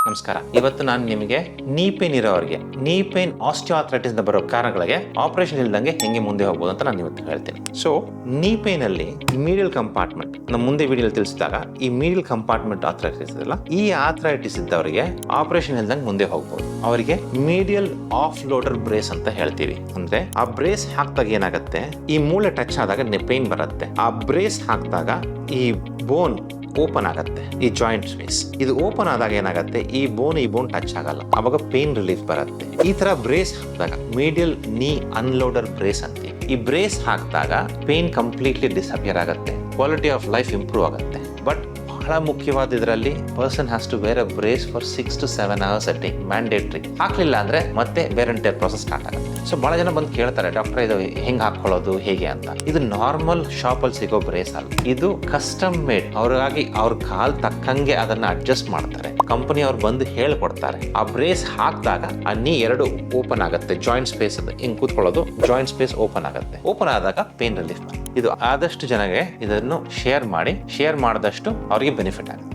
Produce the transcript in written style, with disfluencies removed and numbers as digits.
ನಮಸ್ಕಾರ. ಇವತ್ತು ನಾನು ನಿಮಗೆ ನೀ ಪೇನ್ ಇರೋರಿಗೆ, ನೀ ಪೇನ್ ಆಸ್ಟಿಯೋಆರ್ಥ್ರೈಟಿಸ್ ಇಂದ ಬರೋ ಕಾರಣಗಳಿಗೆ ಆಪರೇಷನ್ ಇಲ್ದಂಗೆ ಹೆಂಗೆ ಮುಂದೆ ಹೋಗ್ಬೋದು ಅಂತ ನಾನು ಇವತ್ತು ಹೇಳ್ತೀನಿ. ಸೊ ನೀ ಪೇನ್ ಅಲ್ಲಿ ಮೀಡಿಯಲ್ ಕಂಪಾರ್ಟ್ಮೆಂಟ್, ನಮ್ಮ ಮುಂದೆ ವಿಡಿಯೋ ತಿಳಿಸಿದಾಗ ಈ ಮೀಡಿಯಲ್ ಕಂಪಾರ್ಟ್ಮೆಂಟ್ ಆರ್ಥ್ರೈಟಿಸ್ ಇದೆಲ್ಲ, ಈ ಆರ್ಥ್ರೈಟಿಸ್ ಇದ್ದವರಿಗೆ ಆಪರೇಷನ್ ಇಲ್ದಂಗೆ ಮುಂದೆ ಹೋಗ್ಬೋದು. ಅವರಿಗೆ ಮೀಡಿಯಲ್ ಆಫ್ ಲೋಡರ್ ಬ್ರೇಸ್ ಅಂತ ಹೇಳ್ತೀವಿ. ಅಂದ್ರೆ ಆ ಬ್ರೇಸ್ ಹಾಕಿದಾಗ ಏನಾಗುತ್ತೆ, ಈ ಮೂಳೆ ಟಚ್ ಆದಾಗ ಪೇನ್ ಬರುತ್ತೆ. ಆ ಬ್ರೇಸ್ ಹಾಕಿದಾಗ ಈ ಬೋನ್ ಓಪನ್ ಆಗತ್ತೆ, ಈ ಜಾಯಿಂಟ್ ಸ್ಪೇಸ್ ಇದು ಓಪನ್ ಆದಾಗ ಏನಾಗುತ್ತೆ, ಈ ಬೋನ್ ಟಚ್ ಆಗಲ್ಲ, ಅವಾಗ ಪೇನ್ ರಿಲೀಫ್ ಬರುತ್ತೆ. ಈ ತರ ಬ್ರೇಸ್ ಹಾಕಿದಾಗ ಮೀಡಿಯಲ್ ನೀ ಅನ್ಲೋಡರ್ ಬ್ರೇಸ್ ಅಂತೀವಿ. ಈ ಬ್ರೇಸ್ ಹಾಕಿದಾಗ ಪೇನ್ ಕಂಪ್ಲೀಟ್ಲಿ ಡಿಸಪಿಯರ್ ಆಗುತ್ತೆ, ಕ್ವಾಲಿಟಿ ಆಫ್ ಲೈಫ್ ಇಂಪ್ರೂವ್ ಆಗುತ್ತೆ. ಬಟ್ ಬಹಳ ಮುಖ್ಯವಾದ ಇದರಲ್ಲಿ person has to wear a brace for 6 to 7 hours a day, mandatory. ಹಾಕ್ಲಿಲ್ಲ ಅಂದ್ರೆ ಮತ್ತೆ wear and tear process start ಆಗುತ್ತೆ. ಸೊ ಬಹಳ ಜನ ಬಂದು ಕೇಳ್ತಾರೆ, ಡಾಕ್ಟರ್ ಇದು ಹೆಂಗ್ ಹಾಕೊಳ್ಳೋದು ಹೇಗೆ ಅಂತ. ಇದು ನಾರ್ಮಲ್ ಶಾಪಲ್ಲಿ ಸಿಗೋ ಬ್ರೇಸ್ ಅಲ್ಲ, ಇದು ಕಸ್ಟಮ್ ಮೇಡ್. ಅವ್ರಿಗಾಗಿ ಅವ್ರ ಕಾಲ್ ತಕ್ಕಂಗೆ ಅದನ್ನ ಅಡ್ಜಸ್ಟ್ ಮಾಡ್ತಾರೆ. ಕಂಪನಿ ಅವ್ರು ಬಂದು ಹೇಳ್ಕೊಡ್ತಾರೆ. ಆ ಬ್ರೇಸ್ ಹಾಕಿದಾಗ ಆ ನೀ ಎರಡು ಓಪನ್ ಆಗುತ್ತೆ, ಜಾಯಿಂಟ್ ಸ್ಪೇಸ್ ಹಿಂಗ್ ಕೂತ್ಕೊಳ್ಳೋದು, ಜಾಯಿಂಟ್ ಸ್ಪೇಸ್ ಓಪನ್ ಆಗುತ್ತೆ. ಓಪನ್ ಆದಾಗ ಪೇನ್ ರಿಲೀಫ್. ಇದು ಆದಷ್ಟು ಜನಗೆ ಇದನ್ನು ಶೇರ್ ಮಾಡಿದಷ್ಟು ಅವ್ರಿಗೆ ಬೆನಿಫಿಟ್ ಆಗುತ್ತೆ.